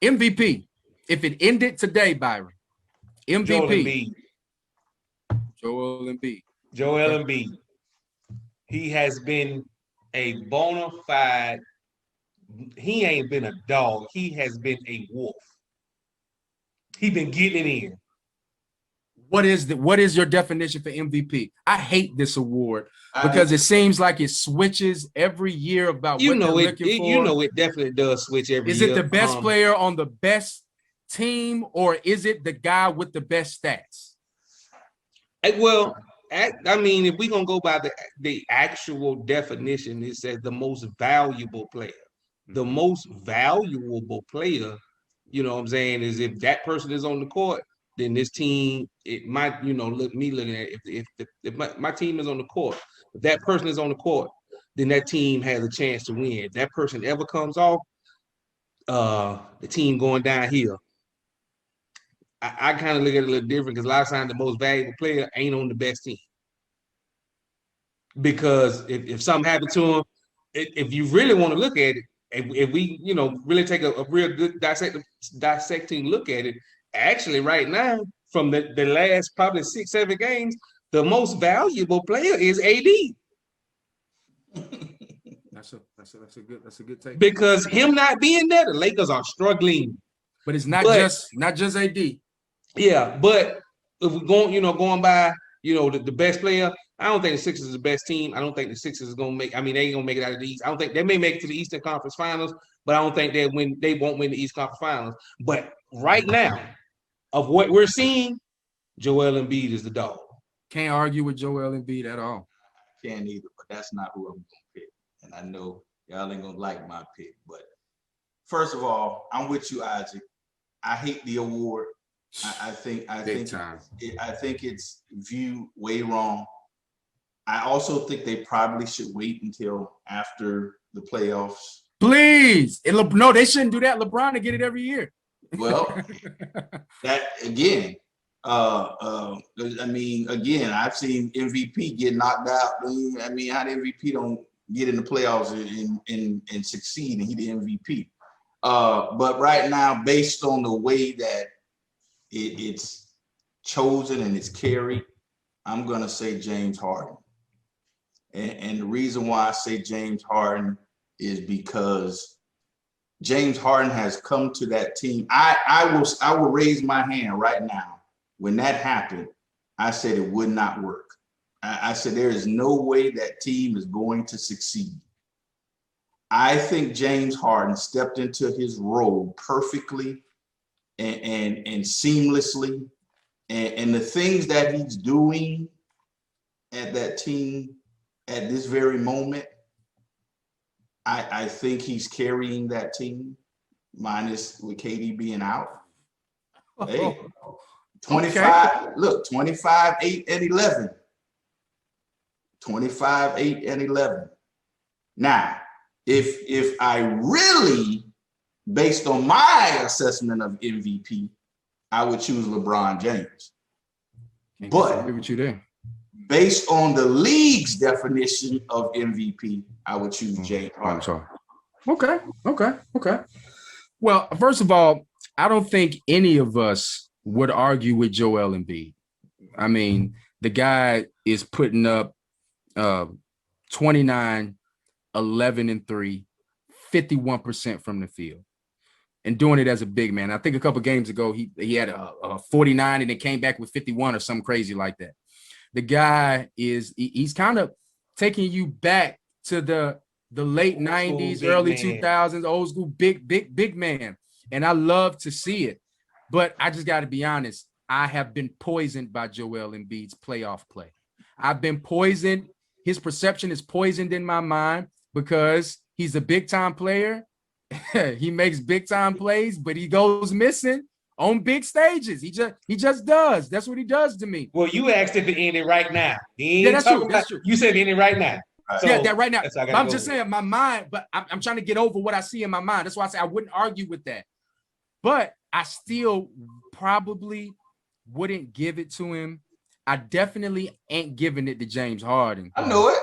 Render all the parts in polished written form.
MVP. If it ended today, Byron. MVP. Joel Embiid. Joel Embiid. He has been a bona fide. He ain't been a dog. He has been a wolf. He been getting it in. What is your definition for MVP? I hate this award because it seems like it switches every year about what they're looking for. You know, it definitely does switch every year. Is it the best player on the best team, or is it the guy with the best stats? Well, I mean, if we're gonna go by the actual definition, it says the most valuable player. The most valuable player, you know what I'm saying, is if that person is on the court, then this team, it might, looking at it, if my team is on the court, if that person is on the court, then that team has a chance to win. If that person ever comes off, the team going downhill. I kind of look at it a little different because a lot of times the most valuable player ain't on the best team. Because if something happened to him, if you really want to look at it, if we, really take a real good dissecting look at it, actually right now, from the last probably 6-7 games, the most valuable player is AD. That's a good take. Because him not being there, the Lakers are struggling. But it's not just AD. Yeah, but if we're going by, the best player, I don't think the Sixers is the best team. I don't think the Sixers is gonna make. I mean, they ain't gonna make it out of the East. I don't think they may make it to the Eastern Conference Finals, but I don't think they won't win the East Conference Finals. But right now, of what we're seeing, Joel Embiid is the dog. Can't argue with Joel Embiid at all. Can't either, but that's not who I'm gonna pick. And I know y'all ain't gonna like my pick, but first of all, I'm with you, Isaac. I hate the award. I think it's viewed way wrong. I also think they probably should wait until after the playoffs. Please. No, they shouldn't do that. LeBron to get it every year. Well, that again, I mean, again, I've seen MVP get knocked out. I mean, how the MVP don't get in the playoffs and succeed, and he the MVP. But right now, based on the way that it's chosen and it's carried, I'm gonna say James Harden. And the reason why I say James Harden is because James Harden has come to that team. I will raise my hand right now. When that happened, I said it would not work. I said there is no way that team is going to succeed. I think James Harden stepped into his role perfectly and seamlessly. And the things that he's doing at that team at this very moment, I think he's carrying that team, minus with KD being out. Hey, 25, okay. Look, 25, 8, and 11. 25, 8, and 11. Now, if I really, based on my assessment of MVP, I would choose LeBron James. But agree with you there. Based on the league's definition of MVP, I would choose James Harden. I'm sorry. Okay. Well, first of all, I don't think any of us would argue with Joel Embiid. I mean, the guy is putting up 29, 11 and 3, 51% from the field, and doing it as a big man. I think a couple games ago he had a 49 and it came back with 51 or something crazy like that. The guy he's kind of taking you back to the late 90s, early 2000s, old school big man. And I love to see it. But I just got to be honest. I have been poisoned by Joel Embiid's playoff play. I've been poisoned. His perception is poisoned in my mind because he's a big time player. He makes big time plays, but he goes missing on big stages. He just does. That's what he does to me. Well, you asked if it ended right now. Yeah, that's true. That's true. You said it ended right now. So yeah, that right now. I'm just saying my mind, but I'm trying to get over what I see in my mind. That's why I say I wouldn't argue with that. But I still probably wouldn't give it to him. I definitely ain't giving it to James Harden. I know it.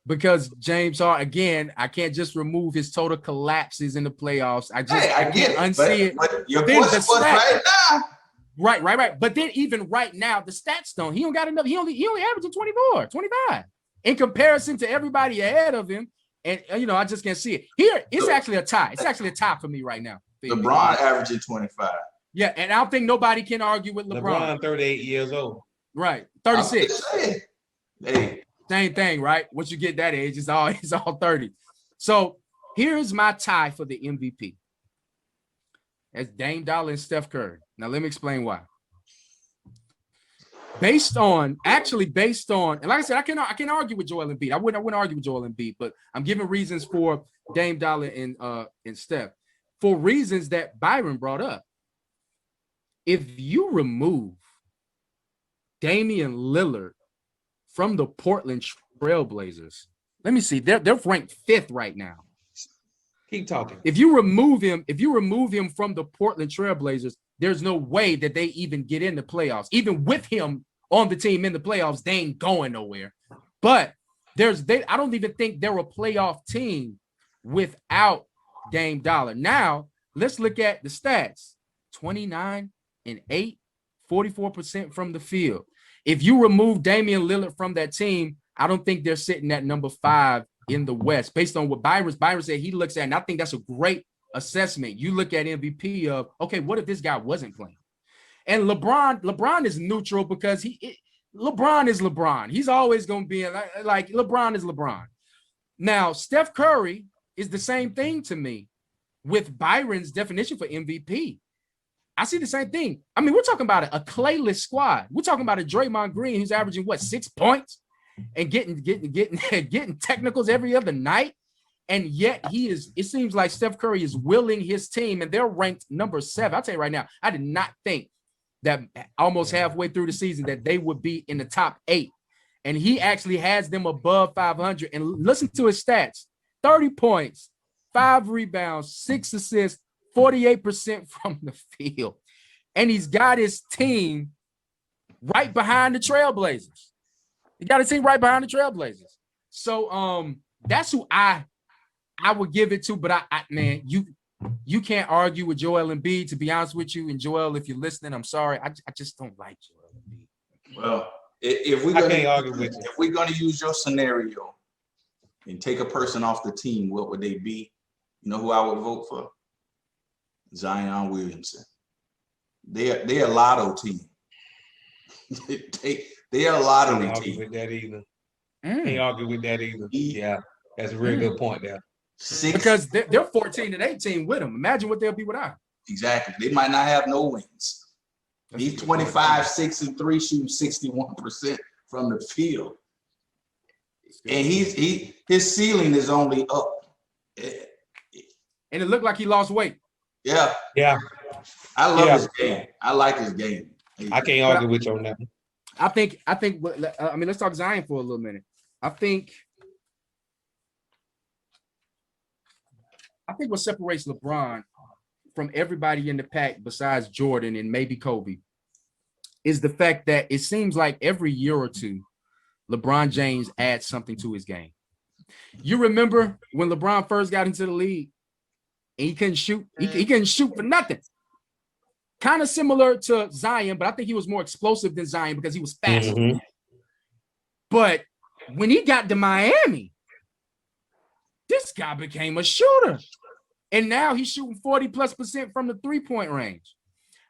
because James Harden, again, I can't just remove his total collapses in the playoffs. I get can't it, unsee it. but your Then question was right now. Right. But then even right now, the stats don't. He don't got enough. He only averaging 24, 25 in comparison to everybody ahead of him. And I just can't see it. Here, it's actually a tie. It's actually a tie for me right now. LeBron averaging 25. Yeah, and I don't think nobody can argue with LeBron. 38 years old. Right. 36. Hey. Same thing, right? Once you get that age, it's all 30. So here's my tie for the MVP. That's Dame Dollar and Steph Curry. Now let me explain why. Based on, and like I said, I can't argue with Joel Embiid. I wouldn't argue with Joel Embiid, but I'm giving reasons for Dame Dollar and Steph for reasons that Byron brought up. If you remove Damian Lillard from the Portland Trailblazers, let me see, they're ranked 5th right now. Keep talking. If you remove him from the Portland Trailblazers, there's no way that they even get in the playoffs. Even with him on the team in the playoffs, they ain't going nowhere. But I don't even think they're a playoff team without Dame Dollar. Now, let's look at the stats. 29-8, 44% from the field. If you remove Damian Lillard from that team, I don't think they're sitting at number 5 in the West, based on what Byron said he looks at. And I think that's a great assessment. You look at MVP of, okay, what if this guy wasn't playing? And LeBron is neutral because LeBron is LeBron. He's always going to be like LeBron is LeBron. Now, Steph Curry is the same thing to me with Byron's definition for MVP. I see the same thing. I mean, we're talking about a clayless squad. We're talking about a Draymond Green who's averaging 6 points and getting technicals every other night. And yet it seems like Steph Curry is willing his team, and they're ranked number 7. I'll tell you right now, I did not think that almost halfway through the season that they would be in the top 8. And he actually has them above 500. And listen to his stats: 30 points, 5 rebounds, 6 assists, 48% from the field. And he's got his team right behind the Trailblazers. He got his team right behind the Trailblazers. So that's who I would give it to. But man, you can't argue with Joel Embiid, to be honest with you. And Joel, if you're listening, I'm sorry. I just don't like Joel Embiid. Well, if we're going to use your scenario and take a person off the team, what would they be? You know who I would vote for? Zion Williamson. They're a lotto team. They're a lottery team. Can't argue with that either. Yeah, that's a really good point there. Because they're 14 and 18 with him. Imagine what they'll be without. Exactly. They might not have no wins. He's 25, 6 and 3, shooting 61% from the field. And his ceiling is only up. And it looked like he lost weight. Yeah. I love his game. I like his game. I can't argue with you on that. I think. Let's talk Zion for a little minute. I think what separates LeBron from everybody in the pack besides Jordan and maybe Kobe is the fact that it seems like every year or two, LeBron James adds something to his game. You remember when LeBron first got into the league and he couldn't shoot? He couldn't shoot for nothing. Kind of similar to Zion, but I think he was more explosive than Zion because he was faster. Mm-hmm. But when he got to Miami, this guy became a shooter. And now he's shooting 40+% from the 3-point range.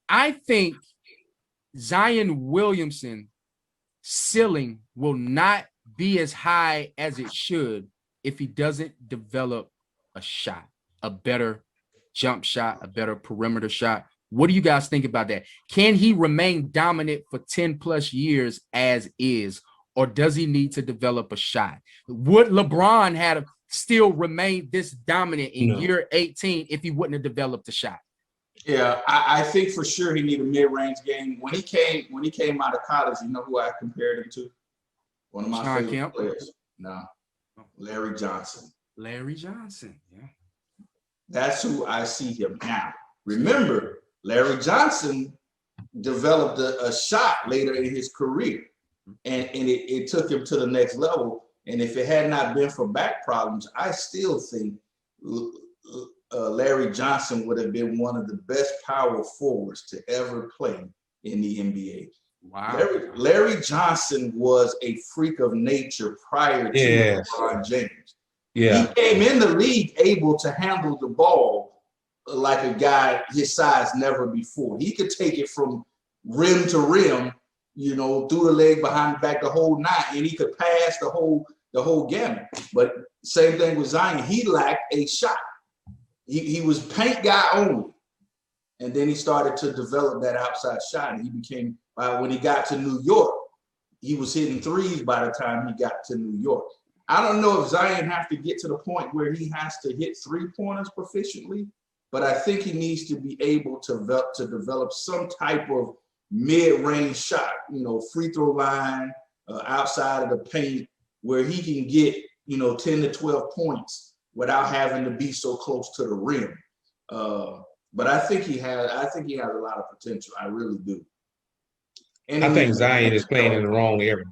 I think Zion Williamson ceiling will not be as high as it should if he doesn't develop a shot, a better jump shot, a better perimeter shot. What do you guys think about that? Can he remain dominant for 10+ years as is, or does he need to develop a shot? Would LeBron have still remained this dominant in year 18 if he wouldn't have developed a shot? Yeah, I think for sure he need a mid-range game. When he came out of college, you know who I compared him to? One of my favorite players. No, Larry Johnson. Larry Johnson, yeah. That's who I see him now. Remember, Larry Johnson developed a shot later in his career, and it took him to the next level. And if it had not been for back problems, I still think Larry Johnson would have been one of the best power forwards to ever play in the NBA. Wow. Larry Johnson was a freak of nature prior to LeBron James. Yeah. He came in the league able to handle the ball like a guy his size never before. He could take it from rim to rim, you know, through the leg, behind the back, the whole nine, and he could pass the whole gamut. But same thing with Zion. He lacked a shot. He was paint guy only. And then he started to develop that outside shot. And he became, when he got to New York, he was hitting threes by the time he got to New York. I don't know if Zion has to get to the point where he has to hit three-pointers proficiently, but I think he needs to be able to develop some type of mid-range shot, you know, free throw line, outside of the paint, where he can get, you know, 10 to 12 points without having to be so close to the rim. But I think he has a lot of potential. I really do. And I think Zion is playing in the wrong era.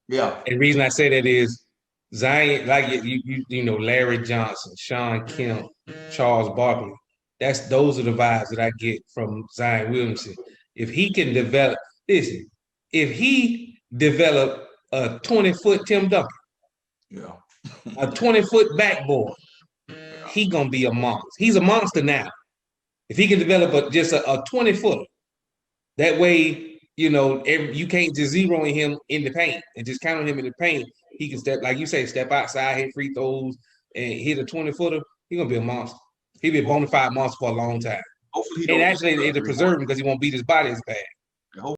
Yeah. And the reason I say that is Zion, like you know, Larry Johnson, Sean Kemp, Charles Barkley. Those are the vibes that I get from Zion Williamson. If he can develop, listen, if he develop a 20-foot Tim Duncan, yeah, a 20-foot backboard, he gonna be a monster. He's a monster now. If he can develop just a 20-footer, that way, you know, you can't just zero in him in the paint and just count on him in the paint. He can step, like you say, step outside, hit free throws, and hit a 20-footer. He's gonna be a monster. He'll be a bona fide monster for a long time. And actually, it'll preserve him because he won't beat his body as bad.